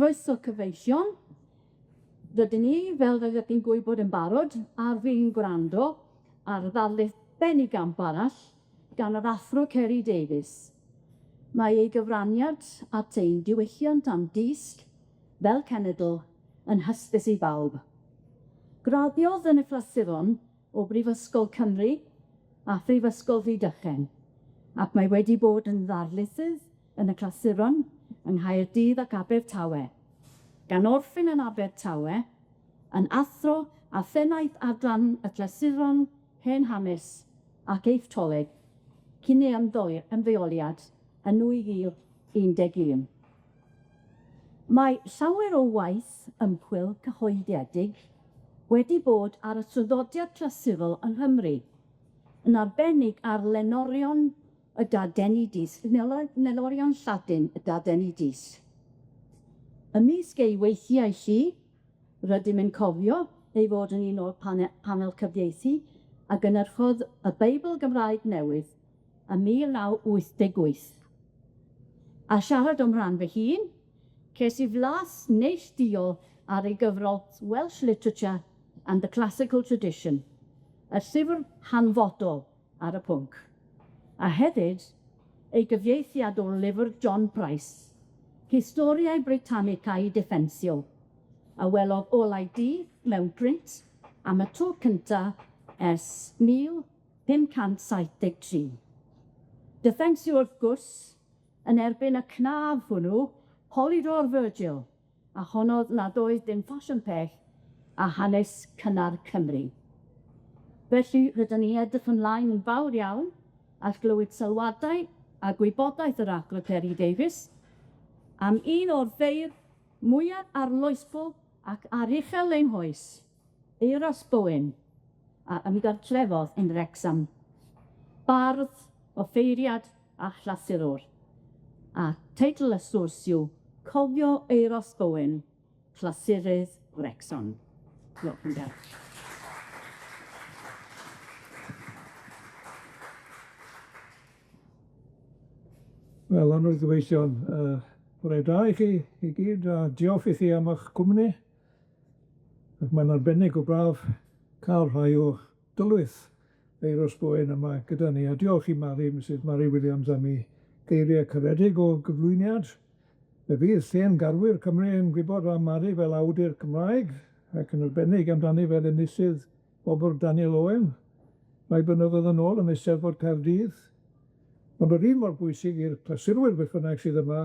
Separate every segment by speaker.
Speaker 1: Croeso cyfeision, rydyn ni, fel rydych chi'n gwybod yn barod, ar fi'n gwrando ar ddarlith benigamp arall gan yr Athro Ceri Davies. Mae ei gyfraniad at ein diwylliant am disg, fel cenedl, yn hysbys i bawb. Graddiodd yn y clasuron o Brifysgol Cymru a Phrifysgol Rhydychen, ac mae wedi bod yn ddarlithydd yn y clasuron yng Nghaerdydd ac Abertawe. Gan orffen yn Abertawe, yn athro a phennaeth adran y clasuron hen hanes ac eifftoleg cyn ei ymddeoliad yn 2011. Mae llawer o waith ymchwil cyhoeddiedig wedi bod ar y traddodiad clasurol yng Nghymru, yn arbennig ar lenorion y dadeni dis, lenorion Lladin y dadeni dis. Ymysg ei weithiau chi, rydym yn cofio ei fod yn un o'r panel cyfieithu a gynhyrchodd y Beibl Gymraeg newydd ym 1988. A siarad o'm rhan fy hun, ces i flas neilltuol ar ei gyfrol Welsh Literature and the Classical Tradition, y llyfr hanfodol ar y pwnc, a hefyd ei gyfieithiad o'r lyfr John Price, Historiae Britannicae Defensio, a welodd olau di mewn print am y tro cyntaf ers 1573. Defensio wrth gwrs yn erbyn y cnaf hwnnw, Polydor Virgil, a honnodd nad oedd dim ffasiwn pell a hanes cynnar Cymru. Felly, rydyn ni edrych ymlaen yn fawr iawn at glywed sylwadau a gwybodaeth yr Athro Ceri Davies am un o'r feir mwyaf arloesol ac aruchel ein hoes, Euros Bowen, a ymgartrefodd yn Wrecsam, bardd-offeiriad a clasurwr. A teitl y sgwrs yw Cofio Euros Bowen, clasurydd Wrecsam. Diolch yn fawr.
Speaker 2: Wel, anwyl gyfeillion, bore da i chi i gyd, a diolch i chi am eich cwmni. Ac mae'n arbennig o braf cael rhai o dylwyth Euros Bowen yma gyda ni. A diolch i Mrs Mary Williams am ei geiriau caredig o gyflwyniad. Fe fydd llên garwyr Cymru yn gwybod am Mary fel awdur Cymraeg, ac yn arbennig amdani fel ynysydd Bobr Daniel Owen, mae blynyddoedd yn ôl yn Eisteddfod Caerdydd. Ond yr un mor bwysig i'r clasurwyr beth bynnag sydd yma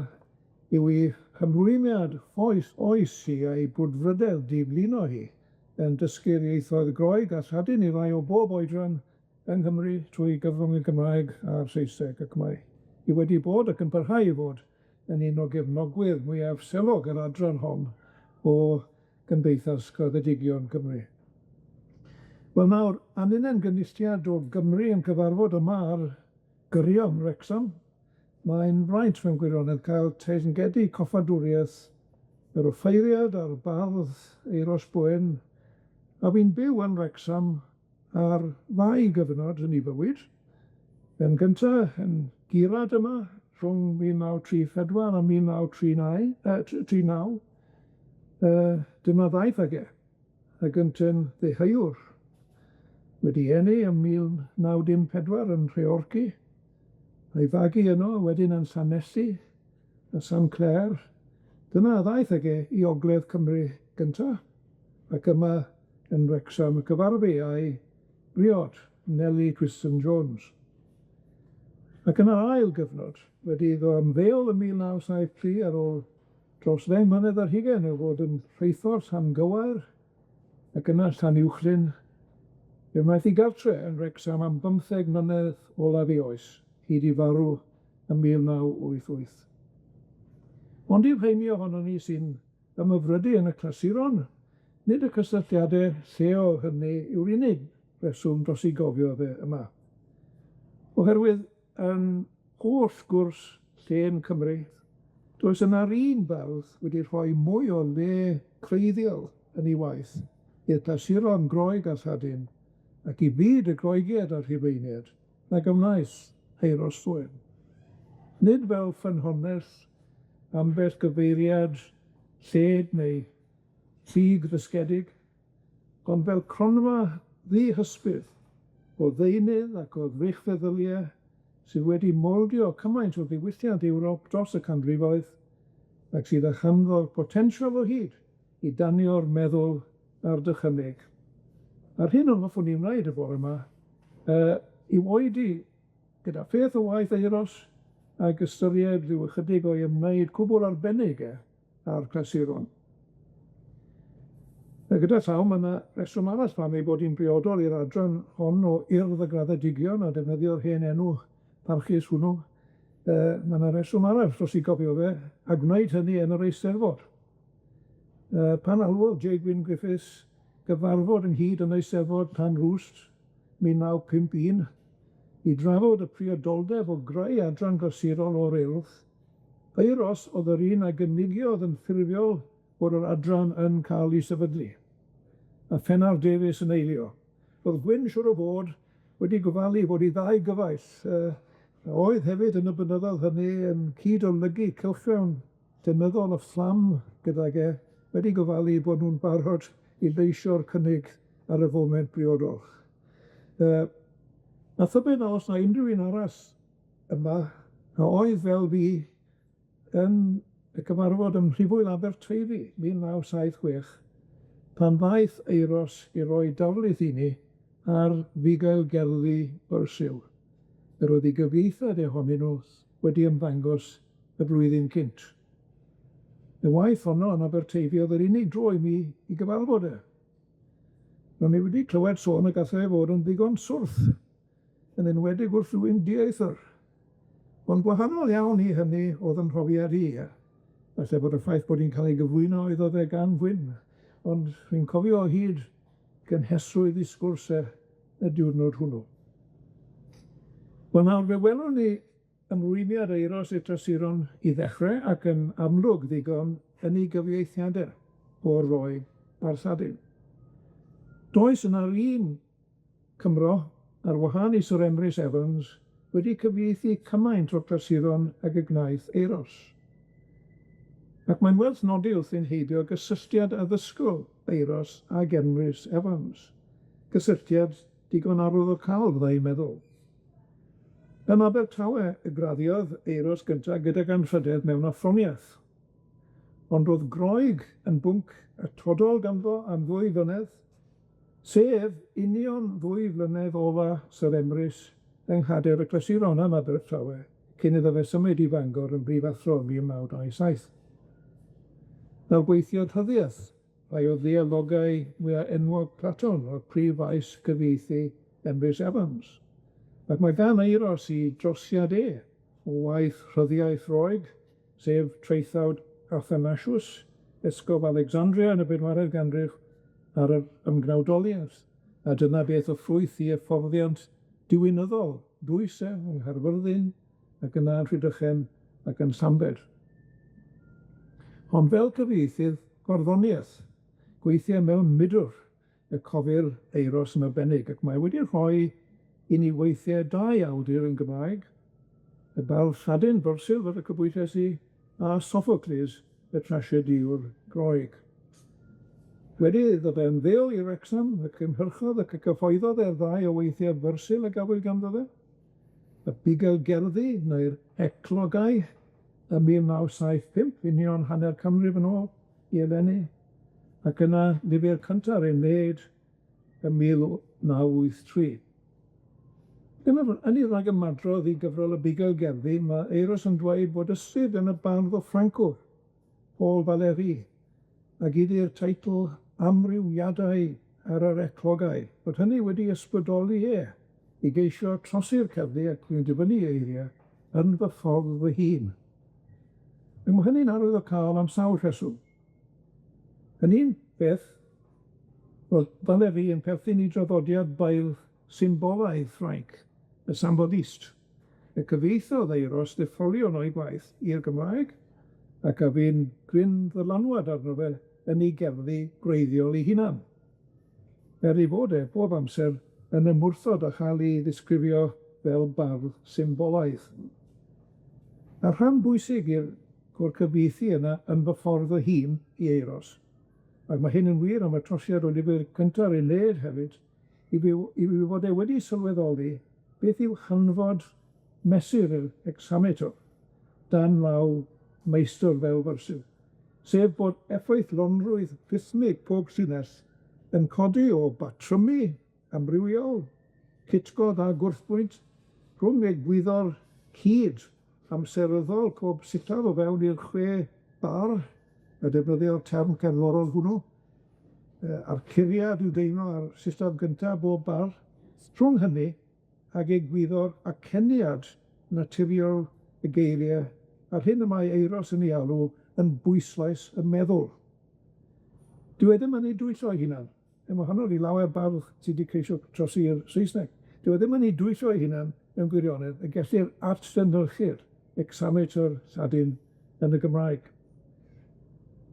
Speaker 2: yw ei hymrwymiad oes hi a'i brwdfrydedd diflino hi yn dysgu'r ieithoedd Groeg a Lladin i rai o bob oedran yng Nghymru trwy gyfrwng y Gymraeg a'r Saesneg ac mae hi wedi bod ac yn parhau i fod yn un o gefnogwyr mwyaf selog yr adran hon o Cymdeithas Creadigol Cymru. Wel nawr, aninen gynnistiad o Gymru yn cyfarfod yma ar gyrion Wrecsam, mae'n fraint mewn gwirionedd cael teyrngedi coffadwriaeth yr offeiriad a'r bardd Euros Bowen, a fi'n byw yn Wrecsam ar ddau gyfnod yn ei bywyd. Yn gyntaf, yn gurad yma, rhwng 1934 a 1939, dyma ddaethau ac yntyn ddeheuwr. Wedi enni ym 1994 yn Rheorci, a'i fagu yno wedyn yn Llanelli, a San Clair. Dyna ddaethau i Ogledd Cymru gyntaf, ac yma yn Wrecsam y cyfarfu a'i briod, Nellie Twiston Jones. Ac yn yr ail gyfnod, wedi iddo ymddeol ym 1973 ar ôl dros 10 mlynedd ar hugain o fod yn rheithor Llangywer, ac yna Llanuwchlyn, fe wnaeth i gartre yn Wrecsam am 15 mlynedd olaf ei oes, hyd i farw ym 1988. Ond i'r rheini ohono ni sy'n ymyfrydu yn y clasuron, nid y cysylltiadau lleol hynny yw'r unig reswm dros ei gofio fe yma. Oherwydd yn holl gwrs llên Cymru, does yna'r un bardd wedi rhoi mwy o le creiddiol yn ei waith i'r clasuron Groeg a Lladin, ac i byd y Groegiaid a'r Rhufeiniaid, nag ymlaeth Euros Bowen. Nid fel ffynhonnell ambell gyfeiriad lled neu llig ddysgedig, ond fel cronfa ddi-hysbydd o ddeunydd ac o ddreichfeddyliau sydd wedi moldio cymaint o ddiwylliant Ewrop dros y canrifoedd ac sydd â chanddo'r potensial o hyd i danio'r meddwl a'r dychymyg. A'r hyn o'n hoffwn i'n wneud y bore yma i oedi gyda pheth o waith Euros ac ystyried rhyw ychydig o'i ymwneud cwbl arbennig a'r clasuron. Gyda llaw, mae yna reswm arall pam ei bod hi'n briodol i'r adran hon o urdd y graddedigion a defnyddio'r hen enw parchus hwnnw. Mae yna reswm arall dros i gofio fe, a gwneud hynny yn yr Eisteddfod. Pan alwodd J. Gwyn Griffiths gyfarfod ynghyd yn Eisteddfod Llanrwst 1951 i drafod y priodoldeb o greu adran glasurol o'r urdd, Euros oedd yr un a gynigiodd yn ffurfiol bod yr adran yn cael ei sefydlu. A Phennar Davies yn eilio. Roedd Gwyn siŵr o fod wedi gofalu bod i ddau gyfaill. Oedd hefyd yn y blynyddoedd hynny yn cyd-olygu cylchgrawn defnyddol y fflam gydag wedi gofalu bod nhw'n barod i leisio'r cynnig ar y foment briodol. A thybed na os na unrhyw un arall yma, a oedd fel fi yn y cyfarfod ym Mhrifwyl Aberteifi 1976, pan ddaeth Euros i roi daflith i ni ar fugail gerddi byrsil. Yr oedd ei gyfieithad ohonyn nhw wedi ymddangos y blwyddyn cynt. Y waith honno yn Aberteifi oedd yr unig dro i mi i gyfarfod e. Ro'n i wedi clywed sôn y gallai fod yn ddigon swrth, yn enwedig wrth rhywun dieithr. Ond gwahanol iawn i hynny oedd yn profiad i. Falle bod y ffaith bod hi'n cael ei gyflwyno oedd e gan Gwyn. Ond rwy'n cofio o hyd gynhesrwydd i sgwrs y diwrnod hwnnw. Wel nawr, fe welwn ni ymrwymiad Euros i'r clasuron i ddechrau ac yn amlwg ddigon yn ei gyfieithiadau o'r ddoi barthadyn. Does yna'r un Cymro ar wahân i Sir Emrys Evans wedi cyfieithu cymaint o'r clasuron ag y gnaeth Euros. Ac mae'n werth nodi wrth ein heidio gysylltiad addysgol Euros ag Emrys Evans. Gysylltiad digon arwyddocaol fyddai'n meddwl. Yn Abertawe y graddiodd Euros gyntaf gydag anrhydedd mewn athroniaeth. Ond roedd Groeg yn bwnc atodol ganddo am 2 flynedd, sef union 2 flynedd ola Sir Emrys yng nghader y clasuron am Abertawe, cyn iddo fe symud i Fangor yn brifathro 1927. Nawr gweithiodd hyddiaeth, rhai o ddialogau mwyaf enwog Platon o'r prif faes cyfieithu Emrys Evans. Ac mae gan Euros i drosiad o waith rhyddiaeth Roeg, sef traethawd Athanasius, esgob Alexandria yn y 14th ganrif ar yr ymgnawdoliaeth. A dyna beth o ffrwyth i hyfforddiant diwinyddol, dwys yng Nghaerfyrddin, ac yna yn Rhydychen ac yn Llambed. Ond fel cyfieithydd gwarddoniaeth, gweithiau mewn midwr y cofir Euros yn arbennig, ac mae wedi rhoi i ni weithiau 2 awdur yn Gymraeg, y bardd-offeiriad byrsil fel y cybwytes i, a Sophocles, y trasiediwr Groeg. Wedi iddo fe'n ddeol i Wrecsam, ac ymhyrchodd ac cyhoeddodd 2 o weithiau byrsil y gafwyd ganddo fe, y bugail gerddi neu'r eclogau ym 1975, union hanner canrif yn ôl i eleni, ac yna lyfr cyntaf ei wneud yn 1983. Yn ei rhag ymadrodd i gyfrol y bugail gerddi, mae Euros yn dweud bod ystryd yn y bardd o Ffrancwr, Paul Valéry, ac iddi'r teitl Amrywiadau ar yr eclogau, bod hynny wedi ysbrydoli i geisio trosi'r cerddi ac dwi'n dibynnu eiriau yn fy ffordd fy hun. Mae hynny'n arwyddocaol am sawl rheswm. Yn un beth, roedd Valéry yn perthyn i draddodiad bail symbolaidd Ffrainc, y Sambolist. Y cyfieithodd Euros deffolion o'i gwaith i'r Gymraeg, ac a fi'n gryn ddylanwad arno fe yn ei gerddi gwreiddiol ei hunan. Ei fod bob amser yn ymwrthod a chael ei ddisgrifio fel bardd symbolaidd. A rhan bwysig i'r o'r cyfieithu yna yn fy ffordd o hun i Euros. Ac mae hyn yn wir am y trosiad o lyfr cyntaf ei led hefyd, i fi fod e wedi sylweddoli beth yw hanfod mesur yr hexameter dan law meistr fel fyrsyw, sef bod effaith lonrwydd rhythmig pob llinell yn codi o batrymu amrywiol, cytgod a gwrthbwynt, rhwng egwyddor cyd amseryddol pob sitaf o fewn i'r chwe bar, a defnyddio'r term cerddorol hwnnw, a'r curiad i'w deimlo ar system gyntaf bob bar, rhwng hynny ag egwyddor aceniad naturiol y geiriau, a'r hyn y mae Euros yn ei alw yn bwyslais y meddwl. Dyw e ddim yn ei dwyllo ei hunan, yn wahanol i lawer bardd sydd wedi ceisio trosi i'r Saesneg. Dyw e ddim yn ei dwyllo ei hunan mewn gwirionedd, y gellir artdynhyrchu'r hexameter lladin yn y Gymraeg.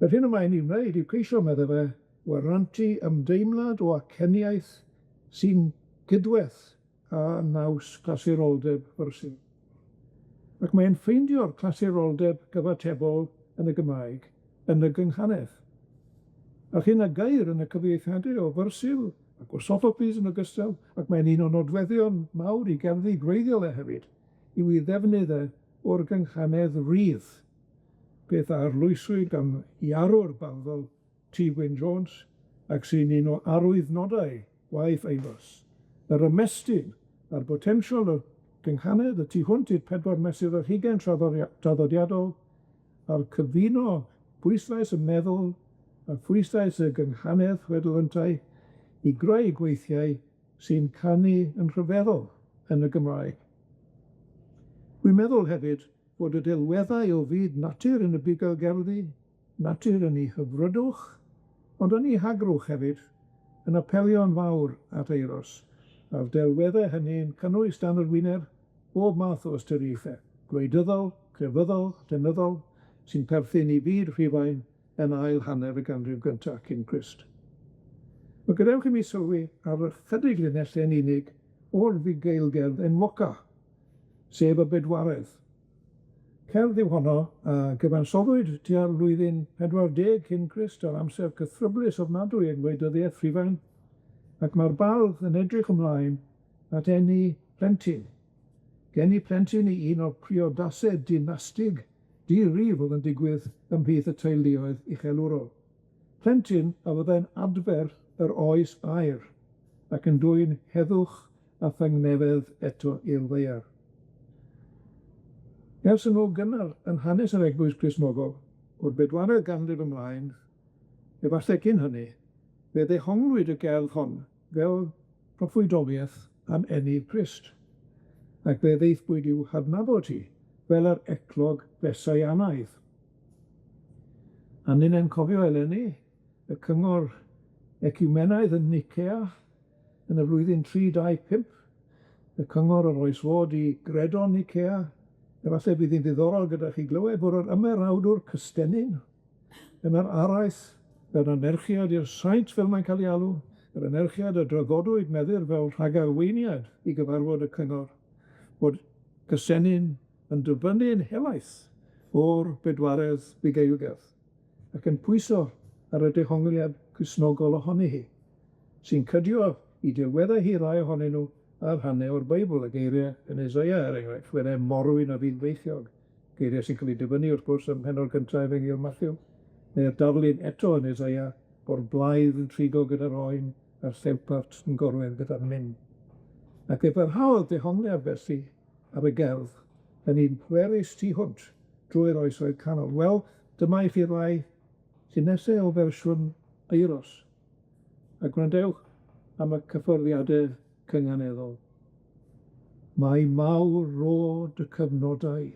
Speaker 2: Yr hyn y mae'n i'w wneud yw ceisio meddwl fe warantu ymdeimlad o aceniaeth sy'n gydweth a naws clasuroldeb fyrsyw. Ac mae'n ffeindio'r clasuroldeb gyfatebol yn y Gymraeg yn y gynghanedd. Ac hyn a gair yn y cyfieithiadau o fyrsyw ac o sophocles yn ogystal, ac mae'n un o nodweddion mawr i gerddi gwreiddiol hefyd, yw ei ddefnydd o'r gynghanedd rydd, beth arlwyswyd gan iarwr barddol T. Wyn Jones, ac sy'n un o arwyddnodau waith Euros. Yr ymestyn a'r potensial o gynghanedd y tu hwnt i'r 4 mesur yr hugain traddodiadol, a'r cyfuno pwyslais y meddwl a pwyslais y gynghanedd chwedlwyntau i greu gweithiau sy'n canu yn rhyfeddol yn y Gymraeg. Dwi'n meddwl hefyd bod y delweddau o fyd natur yn y bugel gerddi, natur yn ei hyfrydwch, ond yn ei hagrwch hefyd, yn apelio'n fawr at Euros, a'r delweddau hynny'n cynnwys dan yr wyneb bob math o ystyriaethau, gwleidyddol, crefyddol, denyddol, sy'n perthyn i fyd Rhufein yn ail hanner y ganrif gyntaf cyn Crist. Mae gadewch i mi sylwi ar ychydig linellau yn unig o'r fugeilgerdd enwoca, sef y bedwaredd. Cerdd yw honno a gyfansoddwyd tua'r flwyddyn 40 cyn Crist ar amser cythryblus ofnadwy yng ngwleidyddiaeth Rhufein, ac mae'r bardd yn edrych ymlaen at eni plentyn. Geni plentyn i un o'r priodasau dynastig di-rif oedd yn digwydd ymhlith y teuluoedd uchelwrol. Plentyn a fyddai'n adfer yr oes aur, ac yn dwyn heddwch a thangnefedd eto i'r ddaear. Ers yn ôl gynnar yn hanes yr Eglwys Gristnogol, o'r 40 ganrif ymlaen, efallai cyn hynny, fe ddehonglwyd y gerdd hon fel proffwydoliaeth am enni'r Crist, ac fe ddeithbwyd i'w hadnabod hi fel yr eclog besaianaidd. A ni'n cofio eleni y cyngor ecumenaidd yn Nicea yn y flwyddyn 325, y cyngor yr oes fod i gredon Nicea. Efallai bydd hi'n ddiddorol gyda chi glywed bod yr ymerawdwr cystennin yn yr araith, yr anerchiad i'r saint fel mae'n cael ei alw, yr anerchiad y dragodwyd meddyr fel Rhufeiniaid i gyfarfod y cyngor, bod cystennin yn dibynnu'n helaeth o'r bedwaredd bugeilgerdd, ac yn pwyso ar y dehongliad Cristnogol ohoni hi, sy'n cydio i delweddau hi rai ohonyn nhw ar hanner o'r Beibl, y geiriau yn Eseia, er enghraifft, wedi'i morwyn a fydd feithiog, geiriau sy'n cael ei dibynnu wrth gwrs ym Mhenor Cyntaf Efengyl Matthew, neu'r darlun eto yn Eseia, o'r blaidd yn trigo gyda'r oen a'r llewpart yn gorwedd gyda'r mynd. Ac fe barhaodd dehongliad felly ar y gerdd yn un pwerus tu hwnt drwy'r oesoedd canol. Wel, dyma i chi rai llinellau o fersiwn Euros. A gwrandewch am y cyffwrddiadau cynganeddol. Mae mawr rod y cyfnodau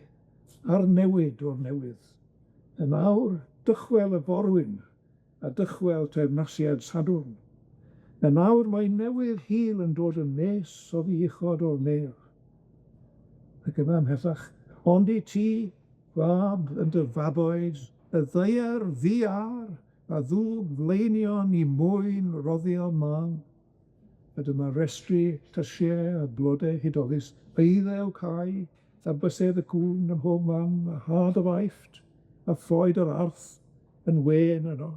Speaker 2: a'r newid o'r newydd. Yn awr dychwel y forwyn a dychwel teyrnasiad Sadwrn. Yn awr mae newydd hil yn dod yn nes o ddichod o'r nef. Ac yma ymhellach, ond i ti, fab yn dy faboed, y ddeiar ddiar a ddwg fleinion i mwyn roddio man. A dyma restru tysiau a blodau hudolus, eiddew cae, a bysedd y cwn ym mhob man, a had o faifft, a Ffroed yr Arth yn wen yno.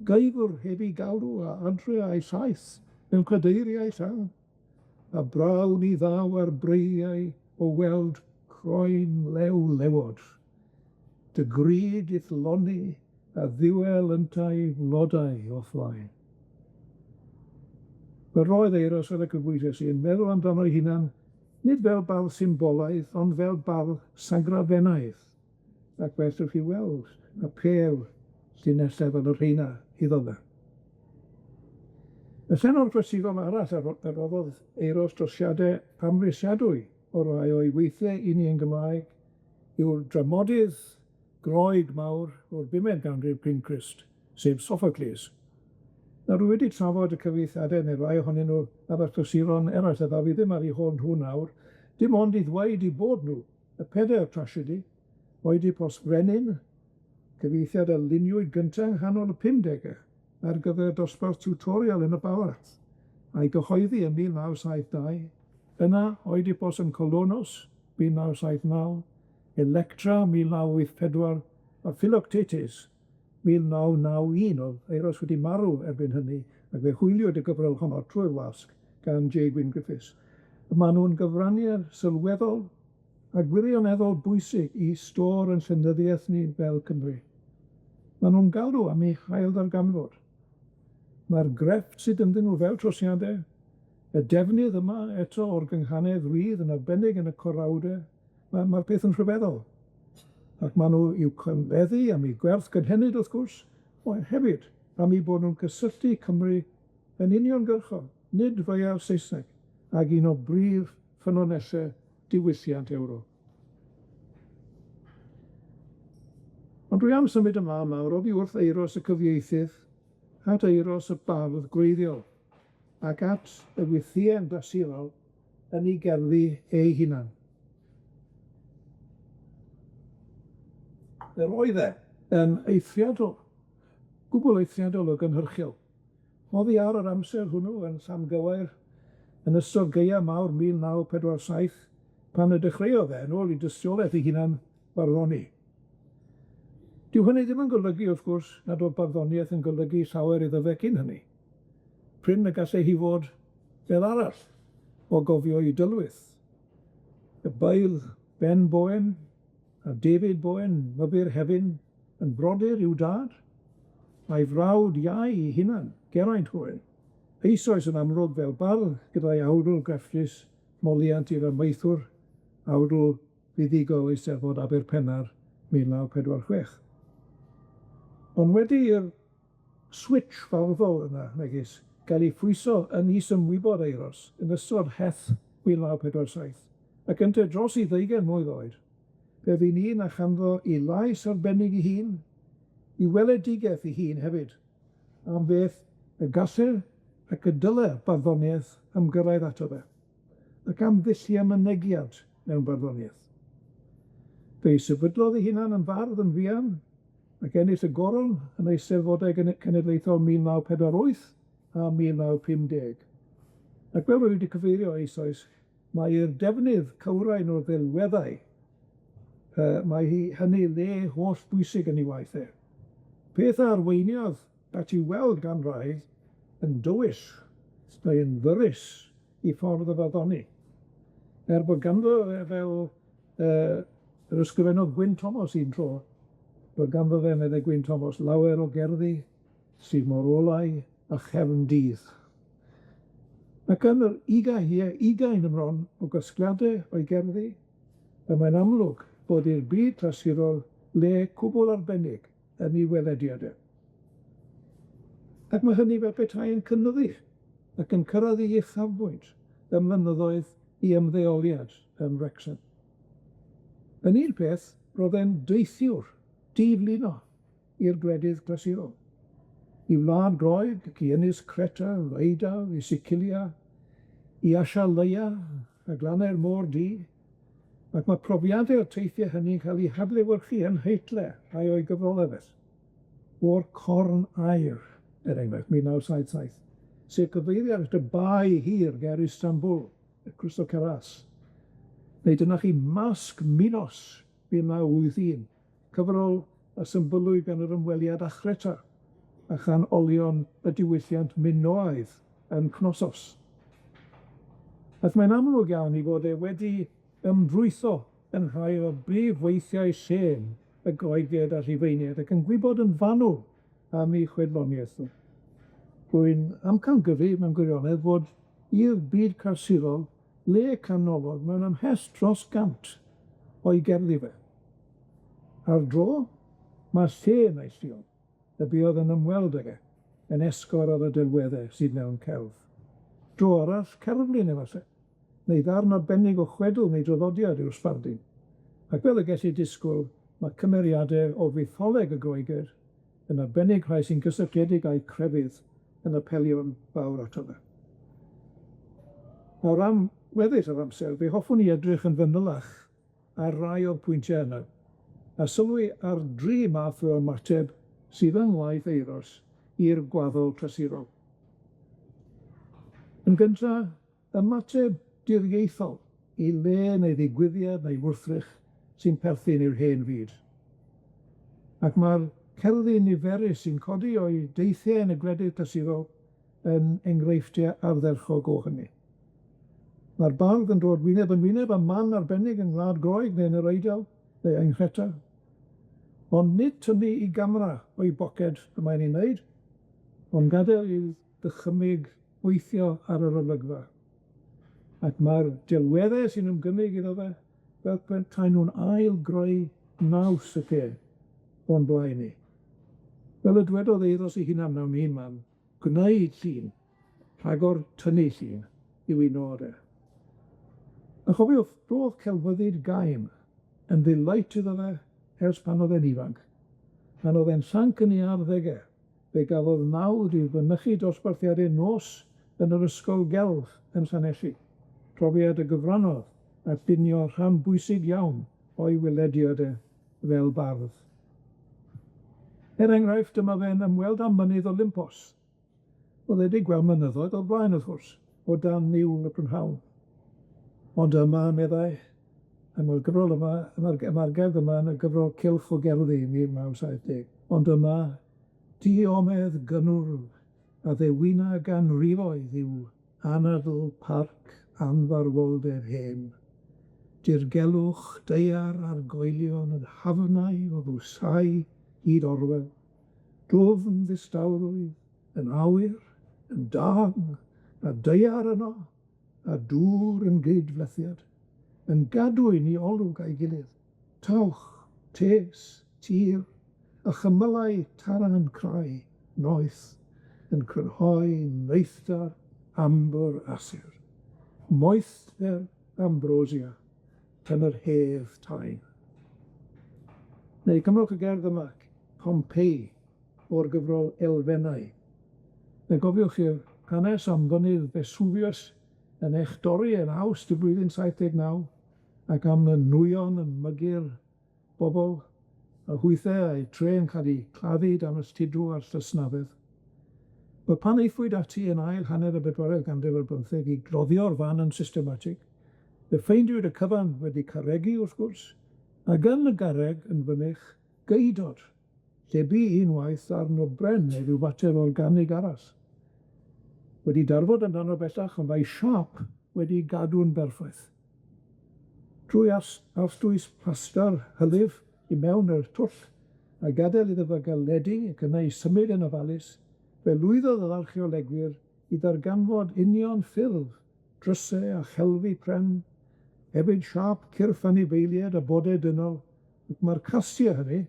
Speaker 2: Gaifwr heb ei galw a adre a'i saith mewn cadeiriau llawn, a brawn i ddaw ar breiau o weld croen lewod, dy gryd ithloni a ddiwel yntau flodau o flaen. Fe roedd Euros oedd y cybwysau sy'n meddwl amdano'i hunan, nid fel bardd symbolaidd, ond fel bardd sagrafennaidd, ac fellwch chi weld y pêl sy'n nesaf yn yr rheina iddo fe. Y llenor presigol arall yr roddodd Euros drosiadau amrysiadwy o rai o'i weithiau union Gymraeg yw'r dramodydd Groeg mawr o'r 5eg ganrif cyn Crist, sef Sophocles. Nawr, rwy wedi trafod y cyfieithadau neu rai ohonyn nhw ar y clasuron eraill, a fi ddim ar ei hwn hwn nawr, dim ond i ddweud i bod nhw, y 4 trasiedi, Oedipus Brenin, cyfieithiad y luniwyd gyntaf nghanol y 50au ar gyfer dosbarth tutorial yn y Bawarth, a'i gyhoeddi yn 1972, yna Oedipus yn Colonos, 1979, Electra, 1984, a Philoctetes, 1991, oedd Euros wedi marw erbyn hynny, ac fe hwyliwyd y gyfrol honno trwy'r wasg gan J. Gwyn Griffiths. Maen nhw'n gyfraniad sylweddol a gwirioneddol bwysig i stor yn llenyddiaeth ni fel Cymru. Maen nhw'n galw am ei hael ddarganfod. Mae'r grefft sydd ynddyn nhw fel trosiadau, y defnydd yma eto o'r gynghanedd rydd yn arbennig yn y corawdau, mae'r peth yn rhyfeddol. Ac maen nhw i'w cynfeddu am ei gwerth gynhenid wrth gwrs, ond hefyd am ei bod nhw'n cysylltu Cymru yn uniongyrchol, nid fwyaf Saesneg, ac un o brif ffynonellau diwylliant Ewrop. Ond dwi am symud ymlaen mawr oddi wrth Euros y cyfieithydd at Euros y bardd gwreiddiol ac at y wythïen glasurol yn ei gerddi ei hunan. Yr oedd yn eithriadol, gwbl eithriadol o gynhyrchiol. Oddi ar yr amser hwnnw yn Llangywair yn ystod gaea mawr 1947, pan y dechreuodd yn ôl i dystiolaeth ei hunan barddoni. Dyw hynny ddim yn golygu, wrth gwrs, nad oedd barddoniaeth yn golygu llawer iddo fe cyn hynny. Pryn y gallai hi fod fel arall o gofio i dylwyth. Y beil Ben Bowen a David Bowen, mybyr Hefin, yn brodyr i'w dad, a'i frawd iau ei hunan, Geraint Bowen, eisoes yn amlwg fel bardd gyda'i awdl grefftus moliant i'r amaethwr, awdl fuddigol Eisteddfod Aberpennar 1946. Ond wedi i'r switch farddol yna, megis, gael ei phwyso yn is-ymwybod Euros yn ystod heth 1947, ac yntau dros i 20 mlwydd oed, fe fi'n un a chanddo i lais arbennig ei hun, i weledigaeth ei hun hefyd, am beth y gallir ac y dylai barddoniaeth ymgyrraedd ato fe, ac am ddilli am mynegiad mewn barddoniaeth. Fe sefydlodd ei hunan yn fardd yn fuan, ac ennill y gorol yn ei Eisteddfodau Cenedlaethol 1948 a 1950. Ac fel rwy wedi cyfeirio eisoes, mae'r defnydd cywrain o'r ddelweddau, mae hynny le holl bwysig yn ei waith e. Peth arweiniodd at i weld gan rai yn dywyll, neu yn ddyrus i ffordd y farddoni. Bod ganddo fel yr ysgrifennodd Gwyn Thomas un tro, bod ganddo fe, meddai Gwyn Thomas, lawer o gerddi sydd mor olau a chefn dydd. Ac yn yr 20 ymron o gysgliadau o'i gerddi, y mae'n amlwg bod i'r byd clasurol le cwbl arbennig yn ei welediadau. Ac mae hynny fel petai yn cynnyddu ac yn cyrraedd ei uchafbwynt ym mynyddoedd i ymddeoliad yn Wrecsam. Yn un peth, roedd e'n deithiwr diflino i'r gwledydd clasurol. I Wlad Groeg ac i Ynys Creta, Eidal, i Sicilia, i Asialeia, a Glanau'r Môr Du, ac mae profiadau o teithiau hynny'n cael eu hadlewyrchu yn heitle rhai o'i gyfroleddau. O'r Corn Aur, enghraifft, 1977, sef cyfeiriad at y bai hir ger Istanbul, y Crystal Caras. Neu dyna chi Masg Minos 1981, cyfrol a symbolwyd gan yr ymweliad achreta, a chan olion y diwylliant minoaidd yn Cnossos. Ac mae'n amlwg iawn i fod e wedi ymdrwytho yn rhai o brif weithiau sen y Groegiaid a Rhufeiniaid ac yn gwybod yn fanwl am ei chwedloniaeth nhw. Rwy'n amcangyfri mewn gwirionedd fod i'r byd clasurol le canolog mewn ymhell dros 100 o'i gerddi fe. Ar dro, mae lle neillio y buodd yn ymweld ag e, yn esgor ar y delweddau sydd mewn celf. Dro arall, cerflun efallai, neu ddarn arbennig o chwedl neu draddodiad yw'r sbardun. Ac fel y gellir disgwyl, mae cymeriadau o fytholeg y Groegiaid yn arbennig rhai sy'n gysylltiedig â'i crefydd yn apelio'n fawr ato fe. Nawr am weddill yr amser, fe hoffwn i edrych yn fanylach ar rai o'r pwyntiau yna, a sylwi ar 3 math o ymateb sydd yn waith Euros i'r gwaddol clasurol. Yn gyntaf, ymateb diriaethol i le neu ddigwyddiad neu wrthrych sy'n perthyn i'r hen fyd. Ac mae'r cerddi niferus sy'n codi o'i deithiau yn y gwledydd clasurol yn enghreifftiau ardderchog o hynny. Mae'r bardd yn dod wyneb yn wyneb â man arbennig yn Gwlad Groeg neu yn yr Eidal, neu ein Chreta. Ond nid tynnu i gamra o'i boced y mae'n ei wneud, ond gadael i'w ddychymyg weithio ar yr olygfa. Ac mae'r delweddau sy'n ymgynnig iddo fe, fel petai nhw'n ail-greu naws y ce o'n blaen ni. Fel y dwedodd Euros ei hunan mewn un man, gwneud llun, rhagor tynnu llun yw un o'r e. A chofiwch, roedd celfyddyd gaim yn ddilait iddo fe ers pan oedd e'n ifanc. Pan oedd e'n llanc yn ei arddegau, fe gafodd nawd i'w fynychu dosbarthiadau nos yn yr ysgol gelf yn Llanelli. Profiad y gyfrannodd a binio rhan bwysig iawn o'i welediadau fel bardd. Enghraifft, dyma fe'n ymweld â mynydd Olympos. Oedd wedi gweld mynyddoedd o'r blaen wrth gwrs, o dan niwl y prynhawn. Ond yma, meddai, mae'r gyfrol yma, mae'r gerdd yma yn y gyfrol Cylch o Gerddi 1970. Ond yma, diomedd gynnwrf a ddewina ganrifoedd yw anadl parc anfarwoldeb hen. Dirgelwch deiar ar goelion yn hafnau o ddwsau hyd orwel. Dwfn ddistawrwydd, yn awyr, yn dag, a deiar yno, a dŵr yn gydflethiad, yn gadwyn i olwg a'i gilydd. Tawch, tes, tir, a chymylau taran crai, noeth, yn crynhoi neithdar ambr asir. Moethder ambrosia, yn yr hef tain. Neu cymrwch y gerdd yma, Pompei, o'r gyfrol Elfennau. Neu gofiwch chi'r hanes am fynydd Vesuvius yn eich dorri yn Awst y blwyddyn 79, ac am y nwyon yn mygu'r bobl, a hwythau a'i tren cael ei claddu dan ystudw a'r llysnafedd. Mae pan eithwyd ati yn ail hanner y 4eg ganrif ar 15 i groddio'r fan yn systematig, fe ffeindiwyd y cyfan wedi carregu wrth gwrs, ac yn y garreg yn fynych geidod, lle bu unwaith arn o bren neu rhyw fater organig arall. Wedi darfod amdano bellach, ond mae siap wedi gadw'n berffaith. Drwy arstwys plastar hylif i mewn yr twll, a gadael iddo fe galedi ac yna i symud yn ofalus, fe lwyddodd yr archeolegwyr i ddarganfod union ffurf, drysau a chelfi pren, hefyd siap cyrff anifeiliaid a bodau dynol, ac mae'r castiau hynny,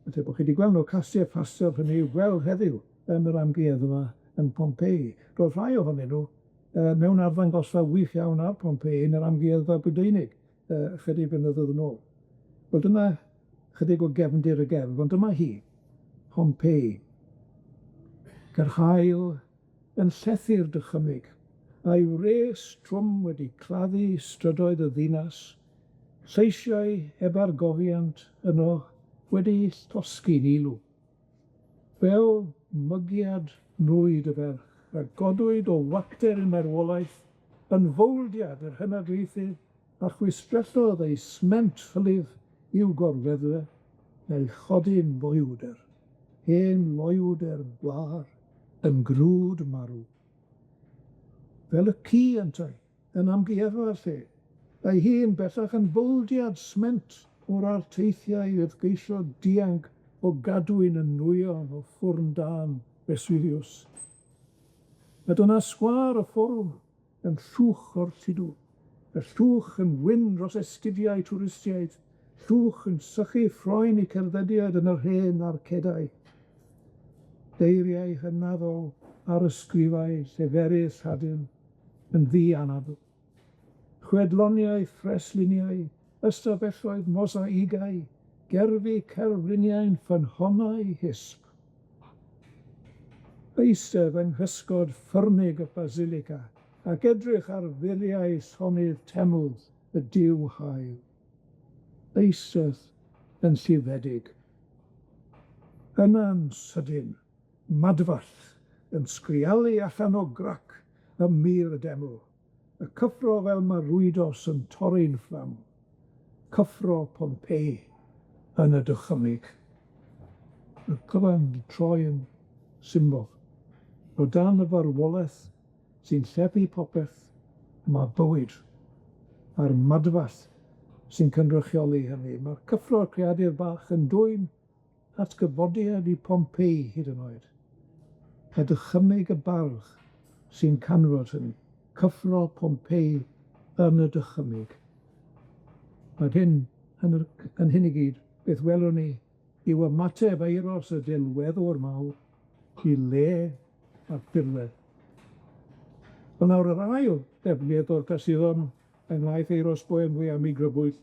Speaker 2: a bod chi wedi gweld nhw castiau plastar hynny i'w gweld heddiw yn yr amgueddfa yma yn Pompei. Roedd rhai ohonyn nhw mewn arddangosfa wych iawn ar Pompei yn yr amgueddfa Brydeinig chydig blynyddoedd yn ôl. Wel, dyma chydig o gefndir y gerdd, ond dyma hi, Pompei. Gyrhael yn llethu'r dychymyg, a'i wres trwm wedi claddu strydoedd y ddinas, lleisiau heb argofiant yno wedi llosgi'n ilw. Fel mygiad nwyd y ferch, a godwyd o wacter yn marwolaeth, yn fowldiad yr hynafieithydd, a chwistrellodd ei sment hylif i'w gorfeddau, neu chodi'n moiwder, hen moiwder blar, yn grwd marw. Fel y ci yntau, yn amgueddfa'r lle, a'i hun bellach yn bwldiad sment o'r arteithiau oedd geisio dianc o gadwyn yn nwyon o ffwrn dan beswyddiws. A dyna sgwâr y fforwm yn llwch o'r tidw, y llwch yn wyn dros estudiau twristiaid, llwch yn sychu ffroen i cerddediad yn yr hen arcedau. Deiriau hynafol ar ysgrifau lleferus hadyn yn ddi-anadl. Chwedloniau ffresliniau, ystafelloedd mosaigau, gerddi cerfluniau'n ffynhonnau hisg. Eistedd yng nghysgod ffyrnig y basilica, ac edrych ar furiau llonydd teml y diw hael. Eistedd yn llifedig. Yna'n sydyn, madfall yn sgrialu allan o grac y mir y deml, y cyffro fel mae rwydos yn torri'n fflam, cyffro Pompei yn y dychymyg. Y cyfan troi yn symbol. O dan y farwolaeth sy'n llepu popeth, mae bywyd a'r madfall sy'n cynrychioli hynny. Mae'r cyffro'r creadur bach yn dwyn at gyfodiad i Pompei hyd yn oed. A dychymyg y bardd sy'n canfod hynny. Cyffro Pompei yn y dychymyg. Mae hyn yn hyn i gyd, beth welwn ni, yw ymateb eiros y delweddwr mawr i le a ffurfedd. Ond nawr yr ail defnydd o'r clasuron yng ngwaith Euros Bowen fwy am 'i grybwyll,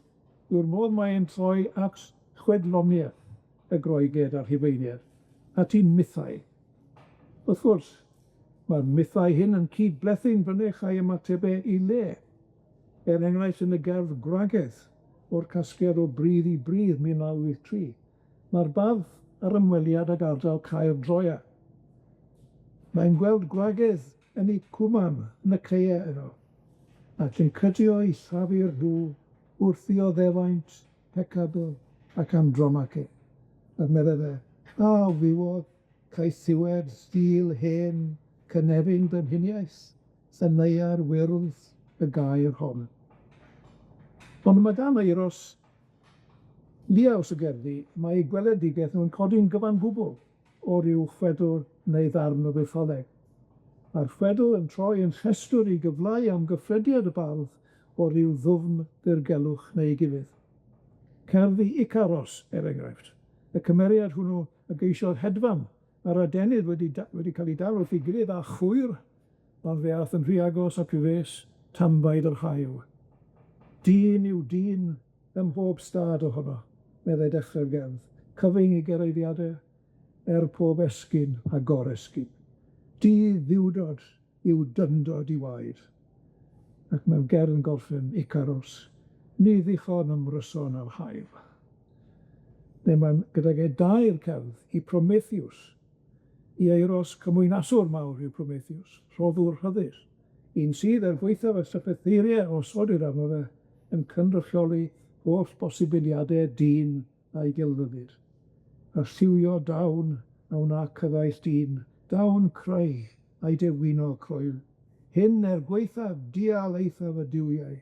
Speaker 2: yw'r modd mae'n troi at chwedloniaeth y Groegiaid a'r Rhufeiniaid, at 'i mythau. Wrth gwrs, mae'r mythau hyn yn cydblethu'n fynych a'i ymatebau i le. Enghraifft yn y gerdd Gwragedd o'r casgliad o Brydd i Brydd 1983. Mae'r bardd ar ymweliad ag ardal Caer Droia. Mae'n gweld Gwragedd yn ei cwman yn y ceie yno, ac yn cydio i llafu'r dŵ wrth i o ddefaint, pecadl ac andromache. Ac meddwl e, a fywodd caethiwed stil hen cynefin brenhiniaeth, theneua'r wyrdd y gair hon. Ond mae dan eiros liaws y gerddi, mae ei gweledigaeth nhw'n codi'n gyfan gwbl o ryw chwedl neu ddarn o fytholeg. Mae'r chwedl yn troi yn rhestr i gyflau am gyffrediad y bardd o ryw ddwfn ddirgelwch neu gilydd. Cerddi Icaros, er enghraifft, y cymeriad hwnnw y geisiodd hedfan a'r adenydd wedi cael ei dal wrth ei gilydd a chwyr, ond fe ath yn rhy agos ac yfes tanbaid yr haul. Dyn yw dyn ym mhob stad ohono, meddai dechrau'r gerdd, cyfyng ei gereiddiadau, pob esgyn a goresgyn. Di-ddiwdod yw dyndod i waed. Ac mewn gerdd yn gorffen Icaros, ni ddichon ymryson ar hael. Neu mae'n gydag e dair cerdd i Prometheus, i eiros cymwynaswr mawr yw Prometheus, rhoddwr rhyddus, un sydd er gweithaf y llypetheiriau o sodyr arno fe yn cynrychioli holl bosibiliadau dyn a'i gilfyddyd. A lliwio dawn a wna cyfaill dyn, dawn creu a'i dewino croen. Hyn er gweithaf dial eithaf y diwiau,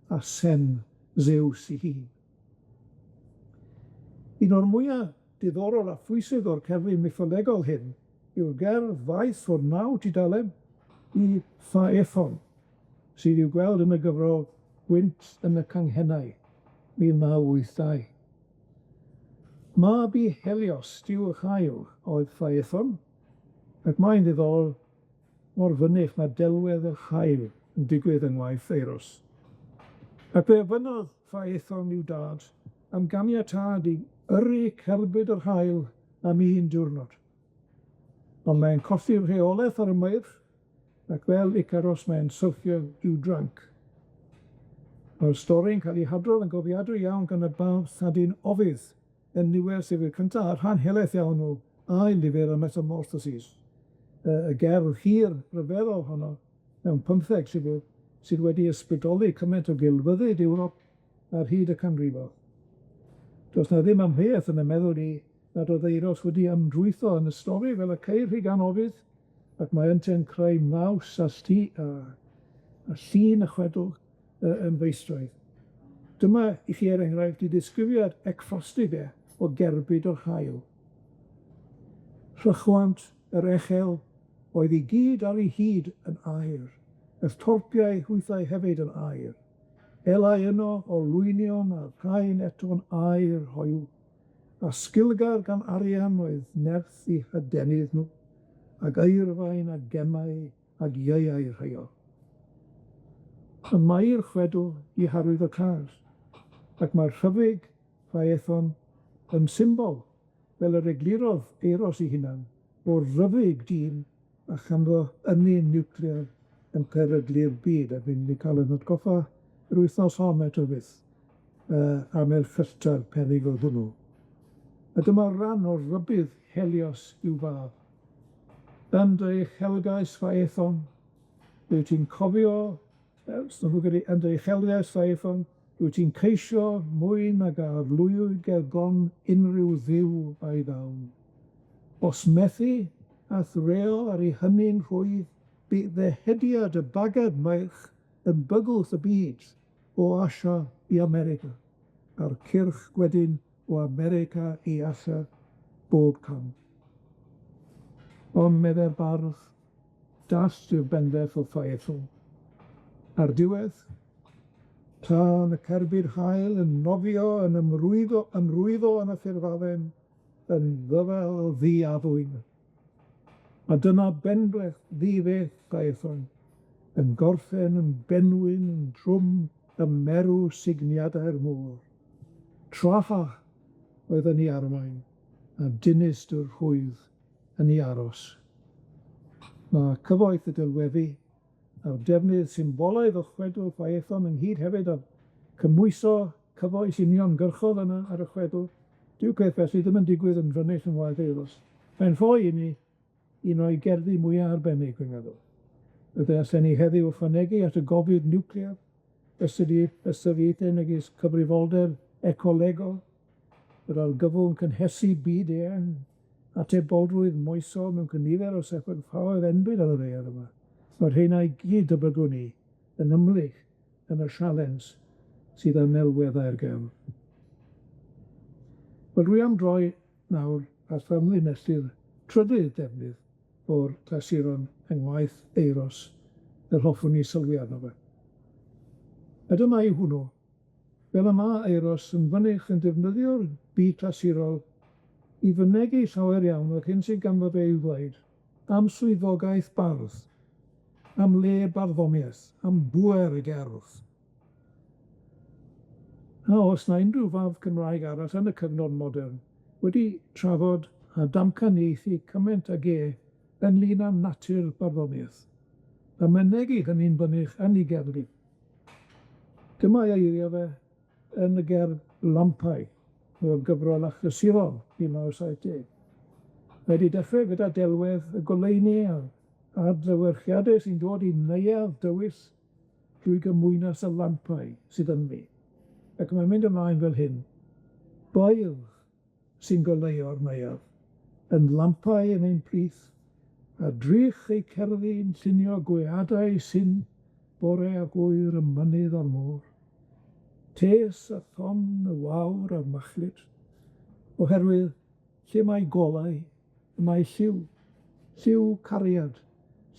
Speaker 2: a sen Zeus i hun. Un o'r mwyaf diddorol a phwysig o'r cerddi mytholegol hyn yw'r gerdd faith o'r 9 tudalen i Phaethon, sydd i'w gweld yn y gyfrol Gwynt yn y Canghennau, 1982. Mab i Helios, diw y chael, oedd Phaethon, ac mae'n ddiddorol mor fynych mae delwedd y chael yn digwydd yng ngwaith Euros. Ac fe ofynodd Phaethon i'w dad am ganiatâd i yrru cerbyd yr hael am un diwrnod. Ond mae'n colli'r rheolaeth ar y maerch, ac fel Icaros mae'n syrthio i'w dranc. Mae'r stori'n cael ei hadrodd yn gofiadwy iawn gan y bardd Lladin Ofydd yn nifer sef y cyntaf a'r rhan helaeth iawn o ail lyfr y Metamorphoses. Y gerdd hir ryfeddol honno mewn 15 sydd wedi ysbrydoli cymaint o gilfyddyd Ewrop ar hyd y canrifoedd. Does na ddim amheuaeth yn y meddwl ni nad oedd Euros wedi ymdrwytho yn y stori fel y ceir rhy ganofydd, ac mae ynte'n creu maws a llun y chwedl yn feistraidd. Dyma i chi er enghraifft i ddisgrifiad ecffrostig o gerbyd o'r haul. Rhychwant yr echel oedd i gyd ar ei hyd yn aur, y torpiau hwythau hefyd yn aur. Elai yno o lwynion a rhain eto'n aur hoiw, a sgilgar gan arian oedd nerth i hydenydd nhw, ac eirfain a gemau ac ieuau rheo. Y mae'r chwedl i harwydd y car, ac mae'r rhyfig faethon yn symbol, fel yr eglurodd Euros ei hunan, o ryfig dyn a chanddo ynni niwclear yn peryglu'r byd, a fi'n mynd i cael yn atgoffa yr wythnos hon eto fydd am yr ffilter perygl hwnnw. A dyma ran o'r rybydd helios i'w fab. Yn dy uchelgais faethon, rwyt ti'n cofio, yn dy uchelgais faethon, rwyt ti'n ceisio mwyn ag arlwywyd gergon unrhyw ddiw a'i ddawn. Os methu ath reo ar ei hynny'n rhwydd, bydd ddehediad y bagad maich yn bygwth y byd o Asia i America, a'r cyrch wedyn o America i Asia bob can. Ond medde'r bardd, dast yw'r bendeth o faethol. Ar diwedd, tan y cerbyd hael yn nofio, yn ymrwyddo yn y ffurfafen, yn ddyfel ddi-afwyn. A dyna benbleth ddifeth faethol, yn gorffen yn benwyn, yn trwm, y merw signiadau'r môr. Traha oedd yn ei arwain, a dynist yw'r hwydd yn ei aros. Mae cyfoeth y dylweddu, a'r defnydd symbolaidd o chwedl faethon ynghyd hefyd a cymwyso cyfoes uniongyrchol yna ar y chwedl. Dyw peth felly ddim yn digwydd yn frynill yn waith Euros. Mae'n ffoi i ni un o'i gerddi mwyaf arbennig, dwi'n meddwl. Bydde allan ni heddiw ychwanegu at y gofid niwclear, ystyriaethau negys cyfrifoldeb ecolegol, byddai'r gyflwng cynhesu byd eang, ateboldrwydd moesol mewn cynifer o sefyllfaoedd enbyd ar yr eir yma. Mae'r rheina i gyd dybygwn ni yn ymlich yn y sialens sydd yn elweddau'r gefn. Wel, dwi am droi nawr at ymlinellu'r trydydd defnydd o'r clasuron yngwaith Euros, yr hoffwn ni sylwi arno fe. A dyma i hwnnw, fel yma Euros yn fynych yn defnyddio'r byd clasurol i fynegu llawer iawn o'r hyn sy'n ganddo fe i'w ddweud am swyddogaeth bardd, am le barddoniaeth, am bwer y gerdd. A os na unrhyw fab Cymraeg arall yn y cyfnod modern wedi trafod a damcaniaethu cymaint ag ynglŷn â natur barddoniaeth, a mynegu hynny'n fynych yn ei gerddi. Dyma eirio fe yn y gerdd Lampau, o'r gyfrol a Glasurol 1970. Mae wedi dechrau gyda delwedd y goleuni a adlewyrchiadau sy'n dod i neuadd dywys drwy gymwynas y lampau sydd yn mi. Ac mae'n mynd ymlaen fel hyn. Bail sy'n goleo'r neuadd, yn lampau yn ein plith, a drych ei cerddi'n llunio gweadau sy'n bore a gwyr y mynydd o'r môr. Tes a thon y wawr a'r machlyd, oherwydd lle mae golau, mae lliw cariad,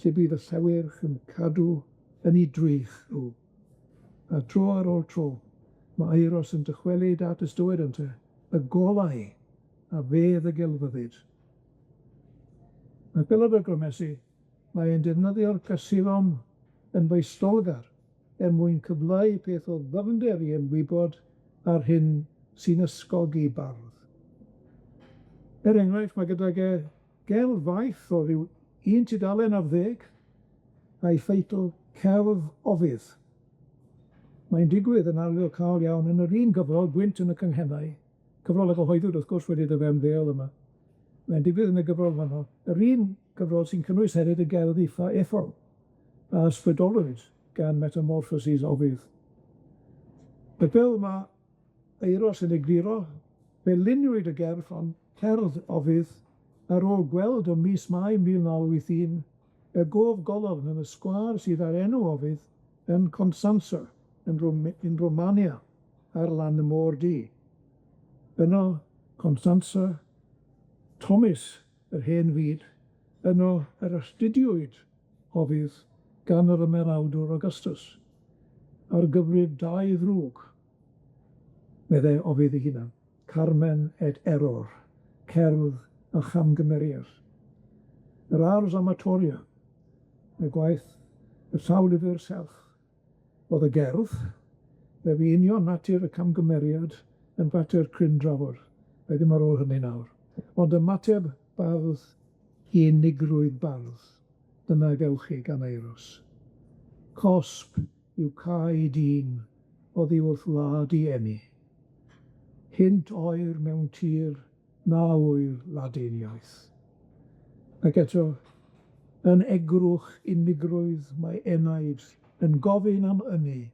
Speaker 2: lle bydd y llewyrch yn cadw yn ei drych nhw. A tro ar ôl tro, mae Euros yn dychwelyd at ystywed ynte, y golau a fedd y gelfyddyd. Ac fel yr grymesu, mae e'n defnyddio'r clasuron yn feistolgar mwyn cyfleu peth o ddyfnder i ymwybod ar hyn sy'n ysgogi bardd. Er enghraifft, mae gydag gel faith o ryw 1 tudalen ar 10 a'i ffeitl Cerdd Ofydd. Mae'n digwydd yn arwyddocaol iawn yn yr un gyfrol, Gwynt yn y Cynghennau, cyfrol y gyhoeddwyd wrth gwrs wedi dyfemddeol yma. Mae'n digwydd yn y gyfrol fanno. Yr un gyfrol sy'n cynnwys hefyd y gerdd eitha ethol a ysbrydolwyd gan metamorphoses Ofydd. Ac fel mae Euros yn egluro Fe luniwyd y gerdd ond cerdd ofydd ar ôl gweld ym mis Mai 1981 y gof golofn yn y sgwâr sydd ar enw ofydd yn Constanza yn Romania ar lan y môr du. Yno Constanza, Thomas yr hen fyd, yno yr astudiwyd ofydd gan yr ymerawdwr Augustus ar gyfrif 2 ddrwg. Meddai ofydd ei hunan, Carmen et Error, cerdd a chamgymeriad. Yr ars amatoria, y gwaith y llawlyfr serch, oedd y gerdd, fe fi union natur y camgymeriad yn fater cryn drafod, fe ddim ar ôl hynny nawr. Ond ymateb bardd i unigrwydd bardd, dyna gewch chi gan Euros. Cosb yw cae dyn, oddi wrth wlad i eni. Hint oer mewn tir, na wyr ladeniaeth. Ac eto, yn egrwch unigrwydd mae enaid yn gofyn am ynni.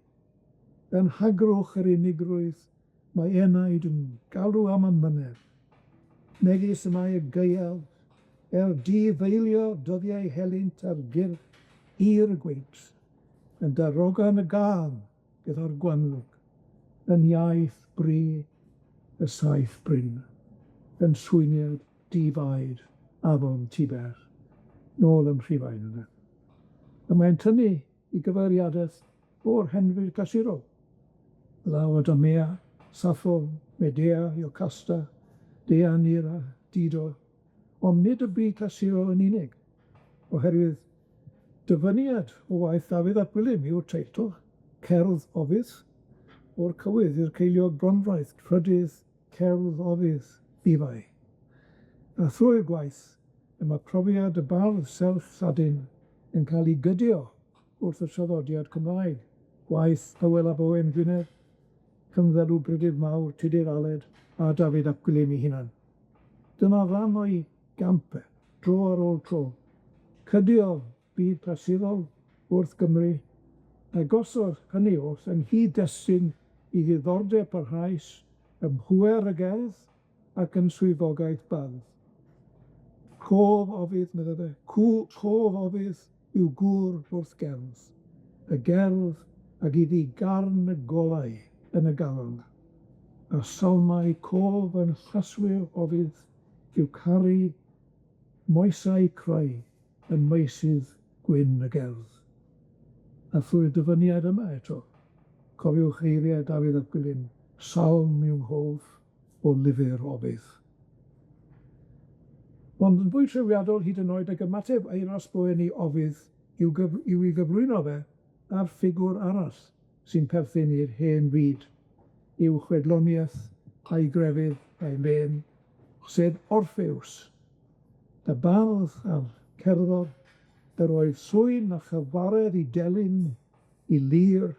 Speaker 2: Yn hagrwch yr unigrwydd mae enaid yn galw am ymynedd. Negus y mae y geiel, di feilio dyddiau helynt ar gyrch i'r gweint, yn darogan y gân gyda'r gwanlwg, yn iaith bri y saith bryn, yn swyniad difaid afon Tiber, nôl ym Rhufeiniaid yna. A mae'n tynnu i gyfeiriadaeth o'r henfyd clasurol. Law Adamea, Sappho, Medea, Iocasta, Deianira, Dido, ond nid y byd clasurol yn unig, oherwydd dyfyniad o waith Dafydd ap Gwilym yw'r teitl, Cerdd Ofydd, o'r cywydd i'r ceiliog bronfraith, Trydydd Cerdd Ofydd Bifau. A thrwy'r gwaith, y mae profiad y bardd self-Lladin yn cael ei gydio wrth y traddodiad Cymraeg. Gwaith Olaf Bowen Gwynedd, Cymddelw Brydydd Mawr, Tudur Aled a Dafydd ap Gwilym ei hunan. Dyma ran o'i gampau, tro ar ôl tro. Cydio byd clasurol wrth Gymru, a gosodd hynny wrth yn hyd-destun i ddiddordeb parhaus ym mhŵer y gerdd ac yn swyddogaeth bardd. Cof ofydd, medde, cof ofydd yw gŵr wrth gerdd. Y gerdd ac iddi garn y golau yn y galon. A salmau cof yn chlaswyr ofydd yw caru moesau creu yn meisydd gwyn y gerdd. A thrwy'r dyfyniad yma eto, cofiwch eiriau Dafydd ap Gwilym, salm yw'n hoff o lyfr ofydd. Ond yn fwy trewiadol hyd yn oed ag ymateb Euros Bowen i ofydd yw i gyflwyno fe ar ffigwr arall sy'n perthyn i'r hen fyd, i'w chwedloniaeth a'i grefydd a'i men, sef Orffews, y bardd a'r cerddor, yr oedd swyn a chyfaredd i delyn, i lir,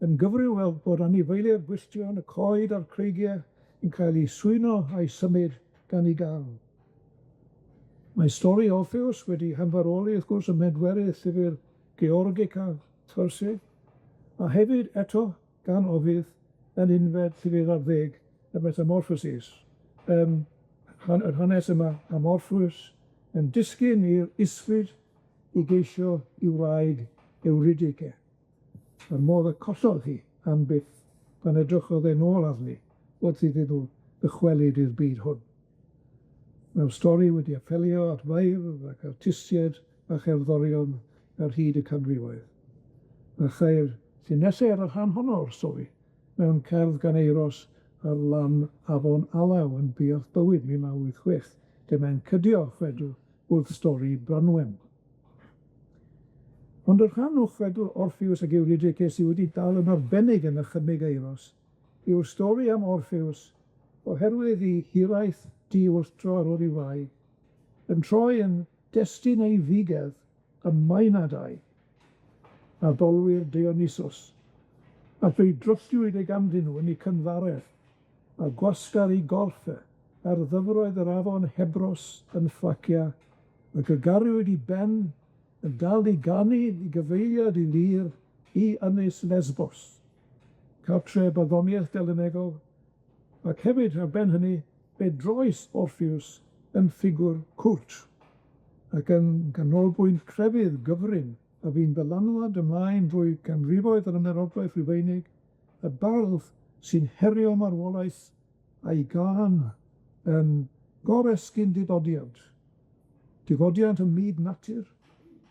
Speaker 2: yn gyfryw fel bod anifeiliaid gwystion y coed a'r creigiau yn cael ei swyno a'i symud gan ei gael. Mae stori Orffews wedi hanfaroli, wrth gwrs, y medwerydd llyfr Georgica Tyrsi, a hefyd eto gan ofydd yn unfed llyfr ar ddeg y Metamorphoses. Yr hanes yma am Orffews yn disgyn i'r isfyd i geisio i'w wraig Euridice. A'r modd y collodd hi am byth pan edrychodd ei nôl arni wrth iddyn nhw ddychwelyd i'r byd hwn. Mae'r stori wedi apelio at feirdd ac artistiaid a cherddorion ar hyd y canrifoedd. A chair sy'n nesaf ar y rhan honno o'r stori mewn cerdd gan Euros ar lan afon Alaw yn buodd bywyd 1986, lle mae'n cydio chwedl wrth stori Branwen. Ond y rhan o chwedl Orffews ac Euridice sydd wedi dal yn arbennig yn y chymig Euros yw'r stori am Orffews oherwydd ei hiraeth di-wrthdro ar ôl ei wraig, yn troi yn destun ei figedd y Mainadau, a dolwyr Dionysos, a fe'i drystiwyd ei ganddyn nhw yn eu cynfaredd, a gwasgar ei gorff ar ddyfroedd yr afon Hebros yn Fflacia, ac y gariwyd i ben yn dal i ganu i gyfeiliad i lir i ynys Lesbos, cartre barddoniaeth delynegol, ac hefyd ar ben hynny, fe droes Orpheus yn ffigwr cwrt, ac yn ganolbwynt crefydd gyfrin, a fi'n dylanwad ymlaen drwy ganrifoedd yr ymerodraeth Rhufeinig, y bardd sy'n herio marwolaeth a'i gan yn goresgyn diddodiad. Diddodiad ym myd natur,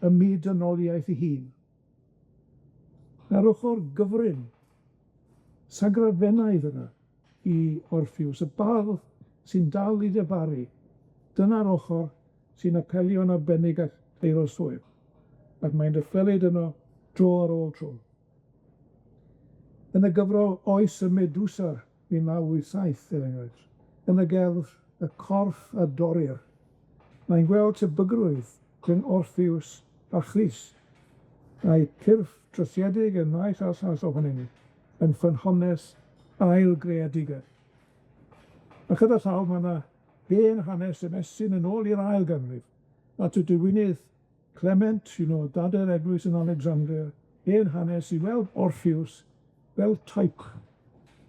Speaker 2: ym myd dynoliaeth ei hun. Ar ochr gyfrin, sagrafennaidd yna i Orpheus, y bardd sy'n dal i dyfaru. Dyna'r ochr sy'n apelio'n arbennig at Euros Bowen, ac mae'n dychwelyd yno tro ar ôl tro. Yn y gyfrol Oes y Medusa 1987, er enghraifft, yn y gerdd Y Corff a Dorir, mae'n gweld tebygrwydd rhwng Orpheus a Chris, a'i cyrff trysiedig yn naill a llall ohonyn ni, yn ffynhonnell ail greadigol. A chyda llaw, mae yna hen hanes yn estyn yn ôl i'r ail ganrif, at y diwynydd Clement, dader eglwys yn Alexandria, hen hanes i weld Orpheus fel taip,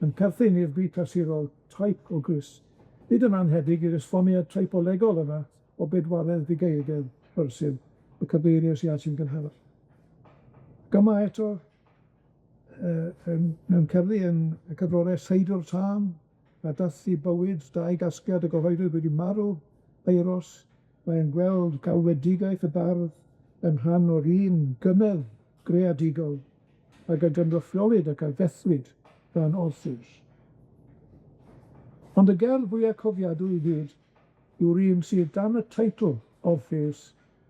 Speaker 2: yn perthyn i'r byd clasurol, taip o Grist. Nid yn anhedig i'r esboniad treipolegol yma o bedwaredd ddigeidedd pyrsydd, y cyfeirio sy'n at sy'n gynharach. Gyma eto, mewn cerddi yn y cyfrorau Seidr Tân, a dathlu bywyd dau gasgiad y gyhoeddwyd wedi marw Euros, mae'n gweld galwedigaeth y bardd yn rhan o'r un gymedd greadigol, ac yn gynrychiolyd ac addethlwyd gan Orpheus. Ond y gerdd fwyaf cofiadwy i gyd yw'r un sydd dan y teitl Orpheus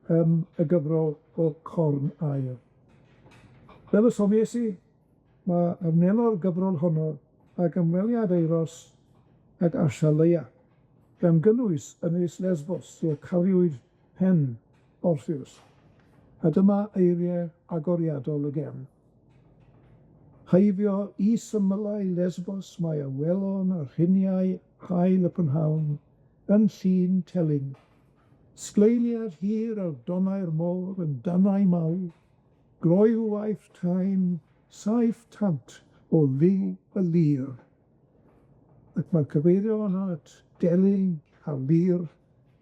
Speaker 2: y gyfrol o Corn Aur. Fel y somies i, mae ymnelo'r gyfrol honno ag ymweliad Euros ag Asialeia, gan gynnwys Ynys Lesbos, sy'n cariwyd pen Orpheus. A dyma eiriau agoriadol y gefn. Haifio i symylau Lesbos mae y welon a'r rhiniau hael y prynhawn yn llun telyn. Sgleiniad hir ar donau'r môr yn danau mawr, groewaith tain, saith tant o ddu y lir. Ac mae'r cyfeirio yna at delyn a lir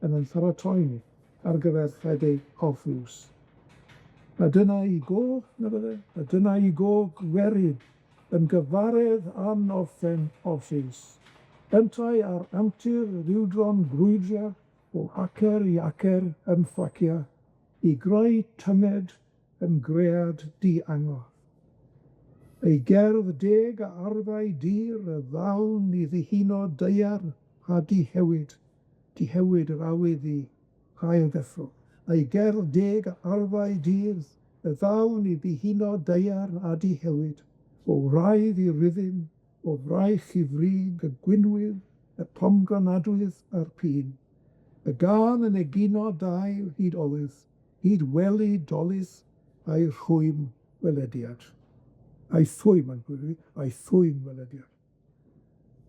Speaker 2: yn paratoi ni ar gyfer rhedeg Orpheus. A dyna i go, a dyna i go gwerid yn gyfaredd anorffen Orpheus. Yntau ar antur rywdron grwydria o acer i acer yn fflacia, i greu tynged yn gread di-angor. Ei gerdd deg a arfau dir y ddawn i ddihuno deiar a dihewyd yr awydd i hael deffro. Ei gerdd deg a arfau dir y ddawn i ddihuno deiar a dihewyd, o wraidd i ryddym, o fraich i frig, y gwynwydd, y pomgranadwydd a'r pîn. Y gan yn egino dair hyd olydd, hyd wely dolydd a'i rhwym welediad. A'i thwym yn gwirionedd, a'i thwym welediad.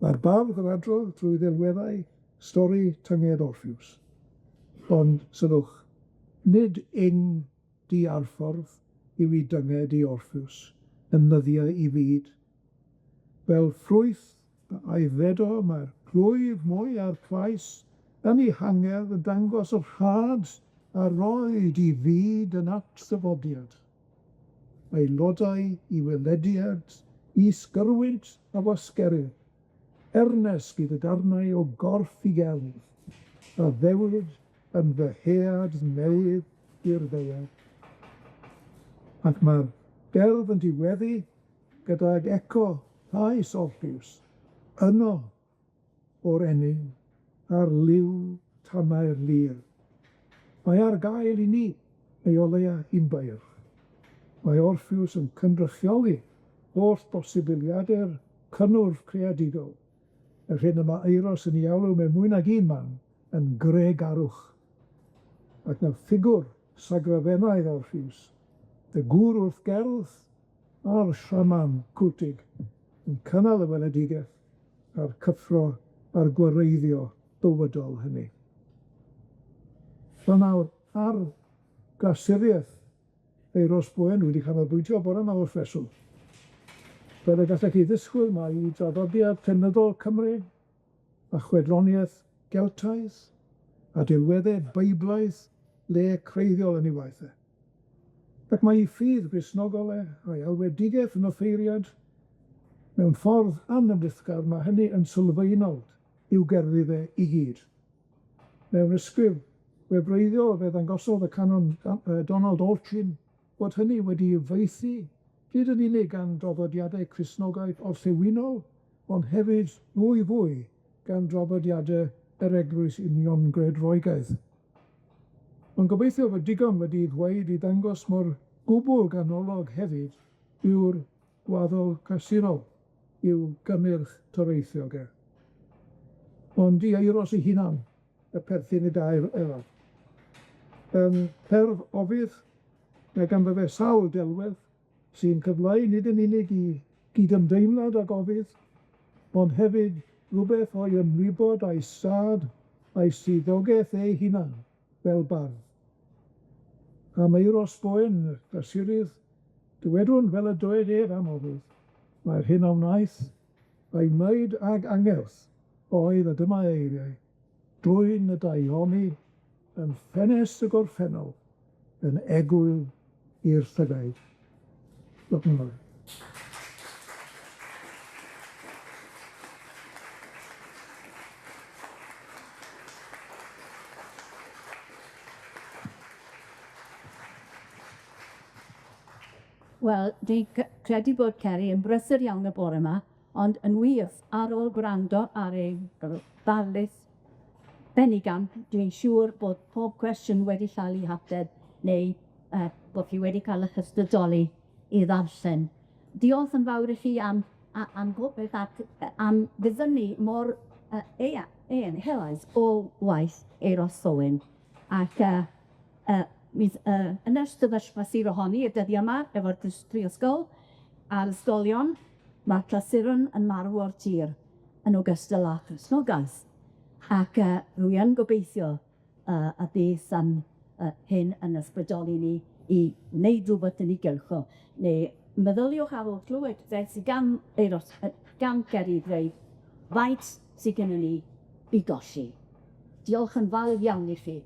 Speaker 2: Mae'r bardd yr adrodd drwy ddelweddau stori tynged Orpheus. Ond, synnwch, nid di-arffordd yw i dynged i Orpheus yn nyddiau i fyd. Fel ffrwyth a'i fedo mae'r plwyf mwy a'r claes yn ei hangerdd yn dangos yr rhad a roed i fyd yn at ddyfodiad. Ei lodau i welediad, i sgyrwynt a wasgerydd, ernest gyda darnau o gorff i gelf, a ddewyd yn fy head nedd i'r ddeiad. Ac mae'r gerdd yn diweddu gyda'r eco haes Orpheus, yno o'r enyn a'r liw tanau'r lir. Mae ar gael i ni ei oleia i'n bair. Mae Orpheus yn cynrychioli holl bosibiliadau'r cynnwrf creadigol. Yr hyn yma Euros yn ei alw mewn mwy nag un man yn gregarwch. Ac na ffigwr sagrafennaidd Orpheus, y gŵr wrth gerdd a'r siaman cwtig yn cynnal y weledigaeth a'r cyffro a'r gwareiddio bywydol hynny. Wel nawr, ar glasuriaeth Euros Bowen wedi canolbwyntio bore yma wrth reswm. Fel y gallech chi ddisgwyl, mae i draddodiad tenyddol Cymru a chwedroniaeth Geltaidd, a dirweddau Beiblaidd le creiddiol yn ei waith e. Ac mae ei ffydd Gristnogol a'i alwedigaeth yn offeiriad, mewn ffordd anymdithgar, mae hynny yn sylfaenol i'w gerddi fe i gyd. Mewn ysgrif wefreiddiol fe ddangosodd y canon Donald Orchin bod hynny wedi ei feithi, nid yn unig gan drafodiadau Cristnogaeth orllewinol, ond hefyd fwy gan drafodiadau yr Eglwys Uniongred Roegaidd. Ond gobeithio fod digon wedi ddweud i ddangos mor gwbl ganolog hefyd yw'r gwaddol clasurol, i'w gynnyrch toreithiog e. Ond i eiros ei hunan, y perthyn i dair efo. Perf ofydd, mae ganddo fe sawl delwedd sy'n cyfleu nid yn unig i gydymdeimlad ag ofydd, ond hefyd rhywbeth o'i ymwybod a'i stad a'i swyddogaeth ei hunan fel bardd. A mae Euros Bowen, y clasurydd, dywedwn fel y dweud ef am ofydd, mae'r hyn o wnaeth, a'i wneud ag angerdd oedd, a dyma eiriau, drwy'n y daioni, yn ffenest y gorffennol, yn egwyl i'r llygaid. Diolch yn fawr.
Speaker 1: Wel, dwi'n credu bod Ceri yn brysur iawn y bore yma, ond yn wir, ar ôl gwrando ar ei ddarlith benigan, dwi'n siŵr bod pob cwestiwn wedi cael ei hateb, neu bod chi wedi cael eich ystadoli i ddarllen. Diolch yn fawr i chi am gobeith ac am ddiddynnu mor helaeth o waith Euros Bowen. Ac yn ystod sefyllfa sydd ohoni y dyddiau yma efo'r Prifysgol a'r ysgolion, mae'r clasuron yn marw o'r tir yn ogystal â Cristnogaeth. Ac rwy yn gobeithio y bydd hyn yn ysbrydoli ni i wneud rhywbeth yn ei gylch o. Neu meddyliwch ar ôl clywed beth sydd gan Ceri dweud, faint sydd gennym ni i golli. Diolch yn fawr iawn i chi.